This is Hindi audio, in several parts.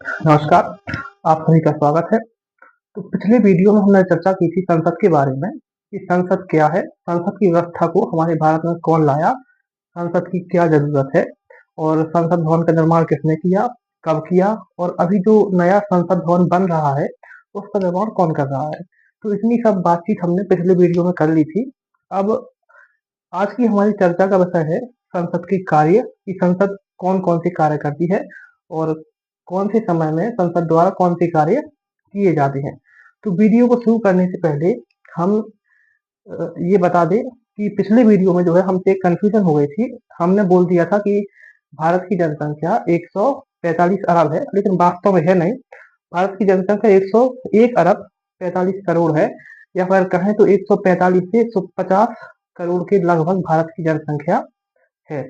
नमस्कार, आप सभी का स्वागत है। तो पिछले वीडियो में हमने चर्चा की थी संसद के बारे में कि संसद क्या है, संसद की व्यवस्था को हमारे भारत में कौन लाया, संसद की क्या ज़रूरत है और संसद भवन का निर्माण किसने किया, कब किया और अभी जो नया संसद भवन बन रहा है, उसका निर्माण कौन कर रहा है। तो इतनी सब बातचीत हमने पिछले वीडियो में कर ली थी। अब आज की हमारी चर्चा का विषय है संसद के कार्य कि संसद कौन-कौन से कार्य करती है और कौन से समय में संसद द्वारा कौन से कार्य किए जाते हैं। तो वीडियो को शुरू करने से पहले हम ये बता दें कि पिछले वीडियो में जो है हमसे एक कन्फ्यूजन हो गई थी। हमने बोल दिया था कि भारत की जनसंख्या 145 अरब है, लेकिन वास्तव में है नहीं। भारत की जनसंख्या 101 अरब 45 करोड़ है, या फिर कहें तो 145 से 150 करोड़ के लगभग भारत की जनसंख्या है।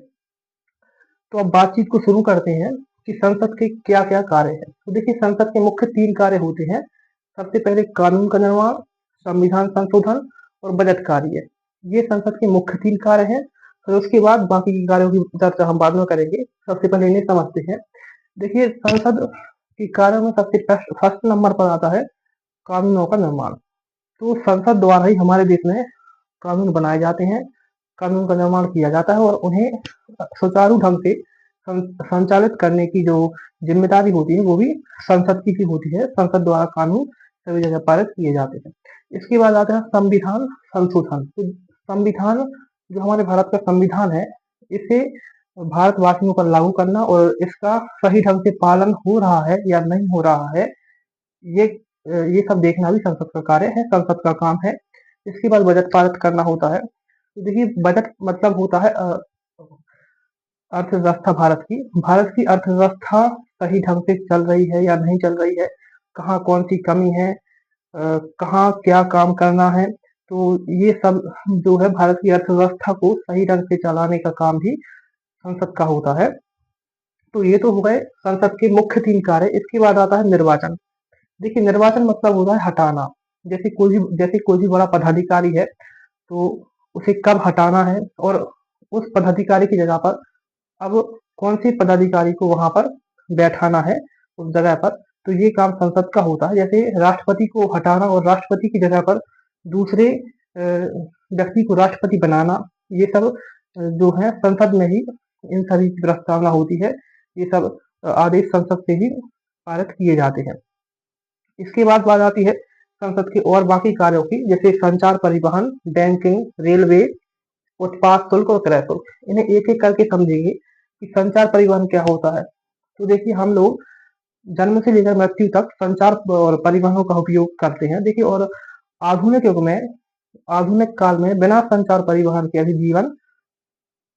तो अब बातचीत को शुरू करते हैं कि संसद के क्या-क्या कार्य हैं। तो देखिए संसद के मुख्य 3 कार्य होते हैं। सबसे पहले कानून का निर्माण, संविधान संशोधन और बजट कार्य। ये संसद के मुख्य 3 कार्य हैं। फिर उसके बाद बाकी के कार्यों की चर्चा हम बाद में करेंगे। सबसे पहले इन्हें समझते हैं। देखिए संसद के कार्यों में सबसे फर्स्ट नंबर पर आता है कानूनों का निर्माण। तो संसद द्वारा ही हमारे देश में कानून बनाए जाते हैं, कानून का निर्माण किया जाता है और उन्हें सुचारू ढंग से संचालित करने की जो जिम्मेदारी होती है वो भी संसद की होती है। संसद द्वारा कानून सभी जगह पारित किए जाते हैं। इसके बाद आता है संविधान संशोधन। तो संविधान जो हमारे भारत का संविधान है, इसे भारतवासियों पर लागू करना और इसका सही ढंग से पालन हो रहा है या नहीं हो रहा है, ये ये सब देखना भी संसद का कार्य है, संसद का काम है। इसके बाद बजट पारित करना होता है। तो देखिए बजट मतलब होता है अर्थव्यवस्था भारत की। भारत की अर्थव्यवस्था सही ढंग से चल रही है या नहीं चल रही है, कहाँ कौन-सी कमी है, कहाँ क्या काम करना है। तो ये सब जो है भारत की अर्थव्यवस्था को सही ढंग से चलाने का काम भी संसद का होता है। तो ये तो हो गए संसद के मुख्य 3 कार्य। इसके बाद आता है निर्वाचन। देखिए निर्वाचन मतलब होता है हटाना। जैसे कोई भी बड़ा पदाधिकारी है, तो उसे कब हटाना है और उस पदाधिकारी की जगह पर अब कौन से पदाधिकारी को वहाँ पर बैठाना है उस जगह पर, तो ये काम संसद का होता है। जैसे राष्ट्रपति को हटाना और राष्ट्रपति की जगह पर दूसरे व्यक्ति को राष्ट्रपति बनाना, ये सब जो है संसद में ही इन सभी की प्रस्तावना होती है। ये सब आदेश संसद से ही पारित किए जाते हैं। इसके बाद बात आती है संसद के और बाकी कार्यों की, जैसे संचार, परिवहन, बैंकिंग, रेलवे, उत्पाद शुल्क और क्रय शुल्क। इन्हें एक-एक करके समझेंगे कि संचार परिवहन क्या होता है। तो देखिए हम लोग जन्म से लेकर मृत्यु तक संचार और परिवहनों का उपयोग करते हैं। देखिए और आधुनिक युग में, आधुनिक काल में बिना संचार परिवहन के अभी जीवन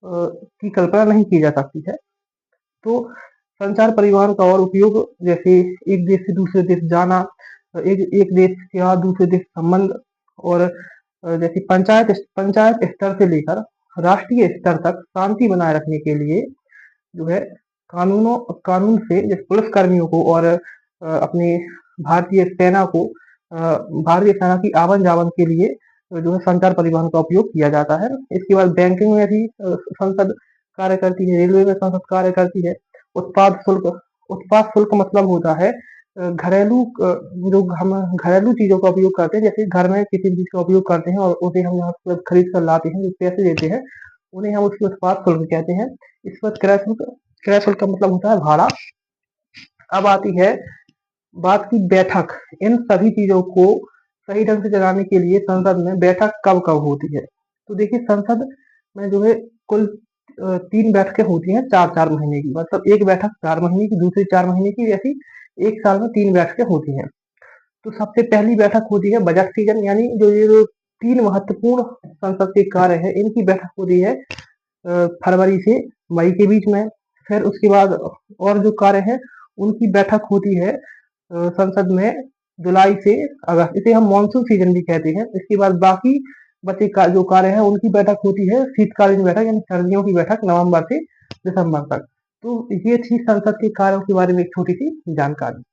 की कल्पना नहीं की जा सकती है। तो संचार परिवहन का और उपयोग, जैसे एक देश से दूसरे देश जाना, एक एक देश के बाद दूसरे देश संबंध और जैसे पंचायत स्तर से लेकर राष्ट्रीय स्तर तक शांति बनाए रखने के लिए जो है कानून से जैसे पुलिस कर्मियों को और अपनी भारतीय सेना को भारतीय सेना की आवन-जावन के लिए जो है संचार परिवहन का उपयोग किया जाता है। इसके बाद बैंकिंग में भी संसद कार्य करती है, रेलवे में संसद कार्य करती है। उत्पाद शुल्क मतलब होता है जो हम घरेलू चीज़ों का उपयोग करते हैं, जैसे घर में किसी भी चीज़ का उपयोग करते हैं और उसे हम यहाँ से खरीद कर लाते हैं, जो पैसे देते हैं, उन्हें हम उसके उत्पाद शुल्क कहते हैं। इसके बाद क्रय शुल्क का मतलब होता है भाड़ा। अब आती है बात की बैठक। इन सभी चीज़ों को सही ढंग से चलाने के लिए संसद में बैठक कब-कब होती है। तो देखिए संसद में जो है कुल 3 बैठकें होती हैं 4-4 महीने की। मतलब एक बैठक 4 महीने की, दूसरी 4 महीने की, ऐसी 1 साल में 3 बैठकें होती हैं। तो सबसे पहली बैठक होती है बजट सीजन, यानी जो 3 महत्वपूर्ण संसद के कार्य हैं, इनकी बैठक होती है फरवरी से मई के बीच में। फिर उसके बाद और जो कार्य हैं उनकी बैठक होती है संसद में जुलाई से अगस्त। इसे हम मानसून सीजन भी कहते हैं। इसके बाद बाकी बचे का जो कार्य है उनकी बैठक होती है शीतकालीन बैठक, यानी सर्दियों की बैठक नवंबर से दिसंबर तक। तो ये थी संसद के कार्यों के बारे में एक छोटी सी जानकारी।